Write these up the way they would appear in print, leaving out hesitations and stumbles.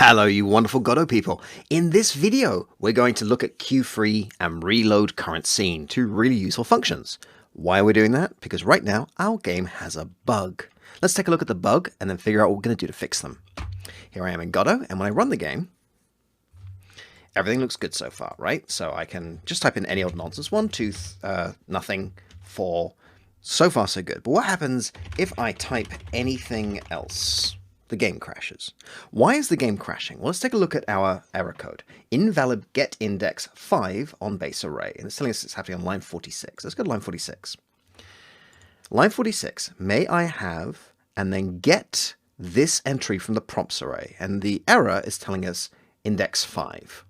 Hello, you wonderful Godot people. In this video, we're going to look at queue-free and reload current scene, two really useful functions. Why are we doing that? Because right now, our game has a bug. Let's take a look at the bug and then figure out what we're going to do to fix them. Here I am in Godot, and when I run the game, everything looks good so far, right? So I can just type in any old nonsense, 1, 2, nothing, 4. So far, so good. But what happens if I type anything else? The game crashes. Why is the game crashing? Well, let's take a look at our error code. Invalid get index 5 on base array. And it's telling us it's happening on line 46. Let's go to line 46. Line 46, may I have, and then get this entry from the prompts array. And the error is telling us index 5.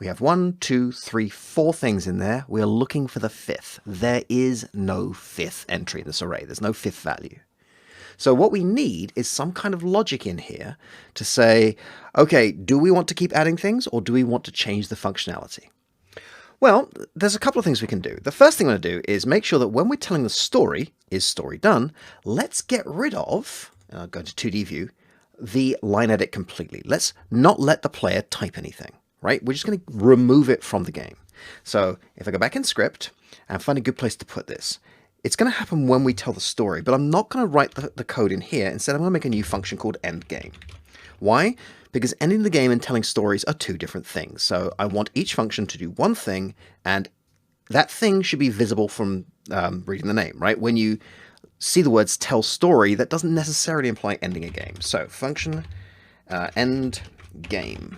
We have 1, 2, 3, 4 things in there. We are looking for the 5th. There is no 5th entry in this array. There's no 5th value. So what we need is some kind of logic in here to say, okay, do we want to keep adding things or do we want to change the functionality? Well, there's a couple of things we can do. The first thing I'm going to do is make sure that when we're telling the story, is story done, let's get rid of, and I'll go to 2D view, the line edit completely. Let's not let the player type anything, right? We're just going to remove it from the game. So if I go back in script and find a good place to put this, it's going to happen when we tell the story, but I'm not going to write the code in here. Instead, I'm going to make a new function called endGame. Why? Because ending the game and telling stories are two different things. So I want each function to do one thing, and that thing should be visible from reading the name, right? When you see the words tell story, that doesn't necessarily imply ending a game. So function end game.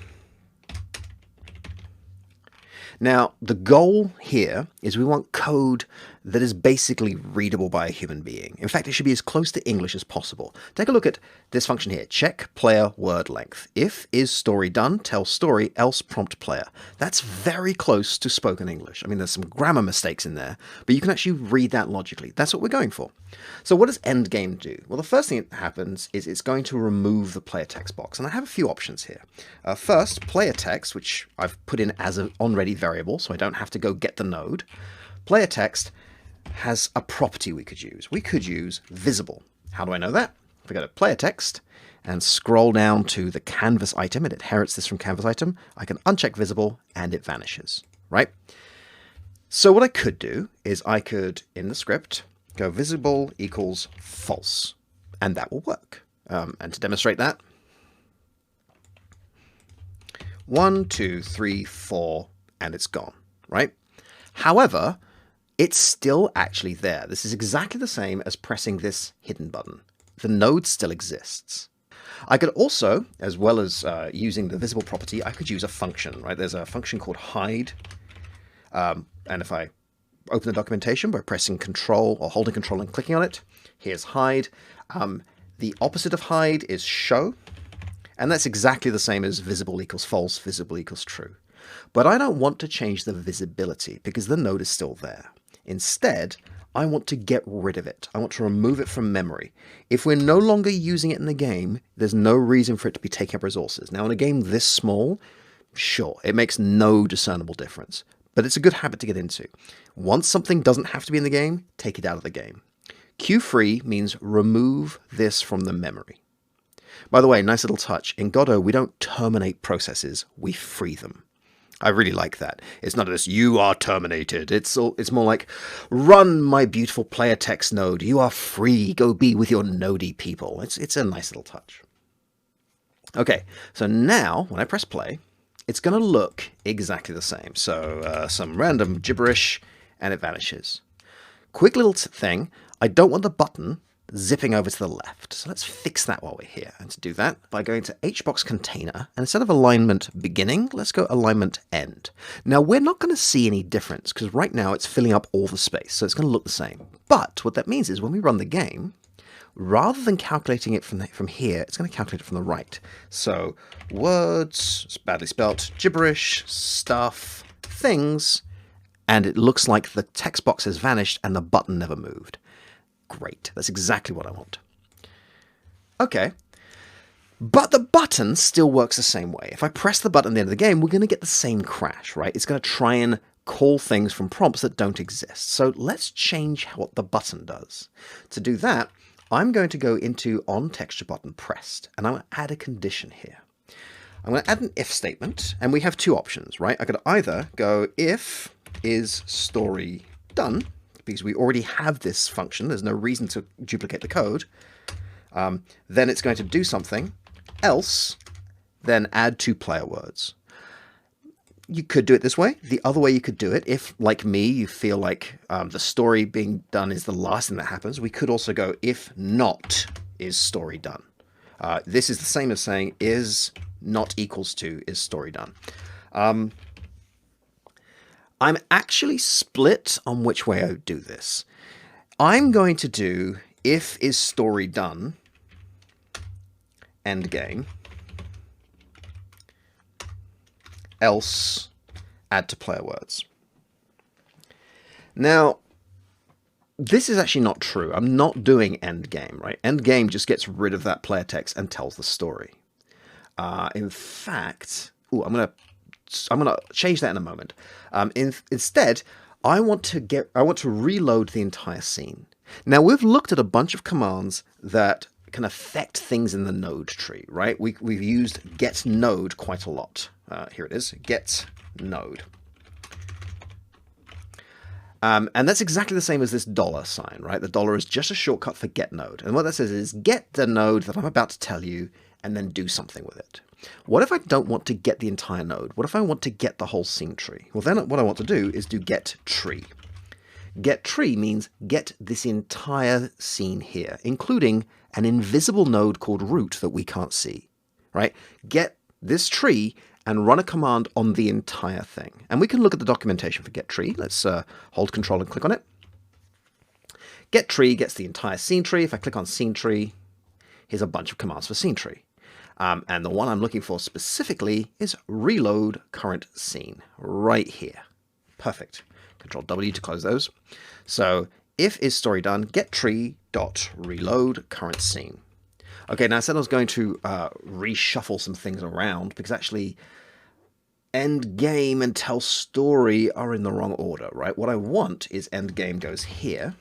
Now, the goal here is we want code that is basically readable by a human being. In fact, it should be as close to English as possible. Take a look at this function here. Check player word length. If is story done, tell story, else prompt player. That's very close to spoken English. I mean, there's some grammar mistakes in there, but you can actually read that logically. That's what we're going for. So what does endgame do? Well, the first thing that happens is it's going to remove the player text box. And I have a few options here. First, player text, which I've put in as an onReady variable, so I don't have to go get the node. Player text has a property we could use. We could use visible. How do I know that? If I go to player text and scroll down to the canvas item, it inherits this from canvas item, I can uncheck visible and it vanishes, right? So what I could do is I could, in the script, go visible equals false, and that will work. And to demonstrate that, 1, 2, 3, 4, and it's gone, right? However, it's still actually there. This is exactly the same as pressing this hidden button. The node still exists. I could also, as well as using the visible property, I could use a function, right? There's a function called hide. And if I open the documentation by pressing Control or holding Control and clicking on it, here's hide. The opposite of hide is show. And that's exactly the same as visible equals false, visible equals true. But I don't want to change the visibility because the node is still there. Instead, I want to get rid of it. I want to remove it from memory. If we're no longer using it in the game, there's no reason for it to be taking up resources. Now, in a game this small, sure, it makes no discernible difference. But it's a good habit to get into. Once something doesn't have to be in the game, take it out of the game. Queue-free means remove this from the memory. By the way, nice little touch. In Godot, we don't terminate processes, we free them. I really like that. It's not this, you are terminated. It's more like, run my beautiful player text node. You are free. Go be with your nodey people. It's a nice little touch. Okay, so now when I press play, it's going to look exactly the same. So some random gibberish and it vanishes. Quick little thing. I don't want the button zipping over to the left. So let's fix that while we're here. And to do that, by going to HBox container, and instead of alignment beginning, let's go alignment end. Now, we're not going to see any difference because right now it's filling up all the space. So it's going to look the same. But what that means is when we run the game, rather than calculating it from here, it's going to calculate it from the right. So words, it's badly spelt, gibberish, stuff, things, and it looks like the text box has vanished and the button never moved. Great. That's exactly what I want. Okay. But the button still works the same way. If I press the button at the end of the game, we're going to get the same crash, right? It's going to try and call things from prompts that don't exist. So let's change what the button does. To do that, I'm going to go into on texture button pressed, and I'm going to add a condition here. I'm going to add an if statement, and we have two options, right? I could either go if is story done, because we already have this function, there's no reason to duplicate the code, then it's going to do something, else, then add two player words. You could do it this way. The other way you could do it, if, like me, you feel like the story being done is the last thing that happens, we could also go if not is story done. This is the same as saying is not equals to is story done. I'm actually split on which way I would do this. I'm going to do if is story done, end game, else add to player words. Now, this is actually not true. I'm not doing end game, right? End game just gets rid of that player text and tells the story. In fact, I'm gonna change that in a moment. Instead, I want to reload the entire scene. Now, we've looked at a bunch of commands that can affect things in the node tree, right? We've used get node quite a lot. Here it is, get node. And that's exactly the same as this $sign, right? The dollar is just a shortcut for get node. And what that says is get the node that I'm about to tell you and then do something with it. What if I don't want to get the entire node? What if I want to get the whole scene tree? Well, then what I want to do is do get tree. Get tree means get this entire scene here, including an invisible node called root that we can't see, right? Get this tree and run a command on the entire thing. And we can look at the documentation for get tree. Let's hold control and click on it. Get tree gets the entire scene tree. If I click on scene tree, here's a bunch of commands for scene tree. And the one I'm looking for specifically is reload current scene right here. Perfect. Control W to close those. So if is story done, get tree dot reload current scene. Okay, now I said I was going to reshuffle some things around because actually end game and tell story are in the wrong order, right? What I want is end game goes here.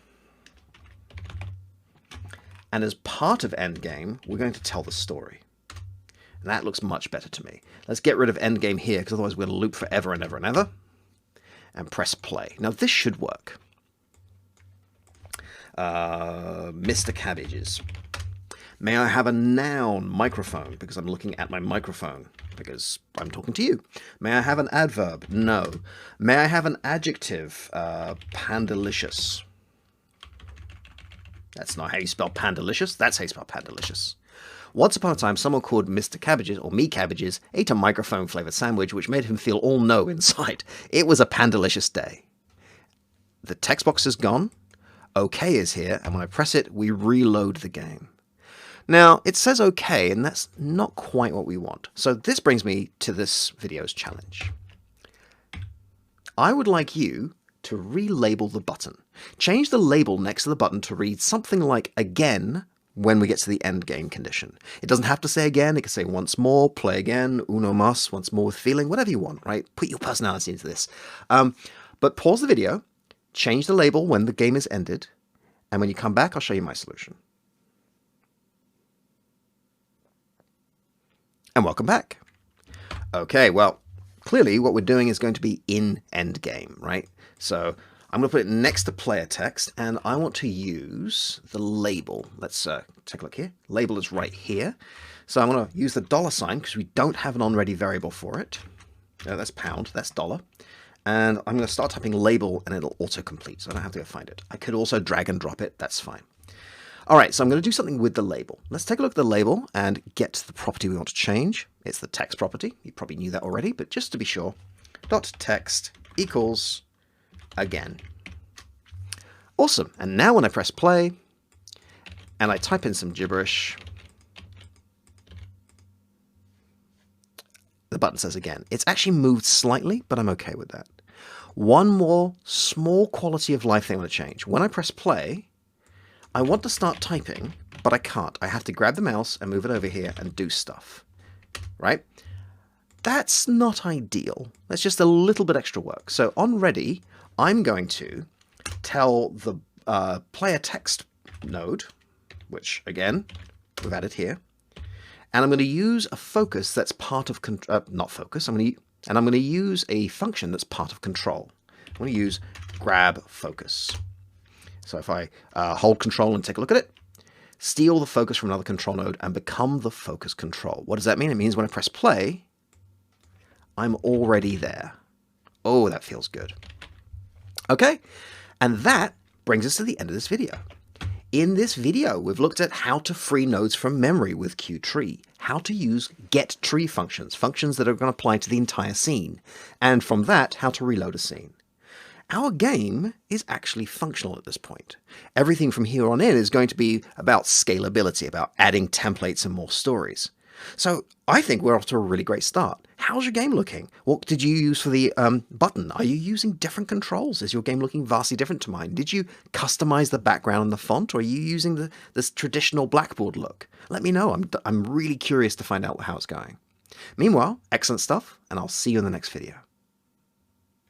And as part of end game, we're going to tell the story. And that looks much better to me. Let's get rid of end game here because otherwise we're going to loop forever and ever and ever. And press play. Now this should work. Mr. Cabbages. May I have a noun microphone? Because I'm looking at my microphone. Because I'm talking to you. May I have an adverb? No. May I have an adjective? Pandalicious. That's not how you spell pandalicious. That's how you spell pandalicious. Once upon a time, someone called Mr. Cabbages, or Me Cabbages, ate a microphone-flavored sandwich which made him feel all no inside. It was a pandalicious day. The text box is gone. OK is here, and when I press it, we reload the game. Now, it says OK, and that's not quite what we want. So this brings me to this video's challenge. I would like you to relabel the button. Change the label next to the button to read something like again when we get to the end game condition. It doesn't have to say again, it can say once more, play again, uno mas, once more with feeling, whatever you want, right? Put your personality into this. But pause the video, change the label when the game is ended, and when you come back, I'll show you my solution. And welcome back. Okay, well, clearly what we're doing is going to be in end game, right? So I'm going to put it next to player text, and I want to use the label. Let's take a look here. Label is right here. So I'm going to use the $sign because we don't have an on-ready variable for it. No, that's pound, that's dollar. And I'm going to start typing label, and it'll autocomplete, so I don't have to go find it. I could also drag and drop it, that's fine. All right, so I'm going to do something with the label. Let's take a look at the label and get the property we want to change. It's the text property. You probably knew that already, but just to be sure, .text equals again. Awesome. And now when I press play and I type in some gibberish, the button says again. It's actually moved slightly, but I'm okay with that. One more small quality of life thing I want to change. When I press play, I want to start typing, but I can't. I have to grab the mouse and move it over here and do stuff, right? That's not ideal. That's just a little bit extra work. So on ready, I'm going to tell the player text node, which again, we've added here, And I'm going to use a focus that's part of, not focus, I'm going to use a function that's part of control. I'm going to use grab focus. So if I hold control and take a look at it, steal the focus from another control node and become the focus control. What does that mean? It means when I press play, I'm already there. Oh, that feels good. Okay, and that brings us to the end of this video. In this video, we've looked at how to free nodes from memory with QTree, how to use getTree functions, functions that are going to apply to the entire scene, and from that, how to reload a scene. Our game is actually functional at this point. Everything from here on in is going to be about scalability, about adding templates and more stories. So I think we're off to a really great start. How's your game looking? What did you use for the button? Are you using different controls? Is your game looking vastly different to mine? Did you customize the background and the font, or are you using this traditional blackboard look? Let me know. I'm really curious to find out how it's going. Meanwhile, excellent stuff, and I'll see you in the next video.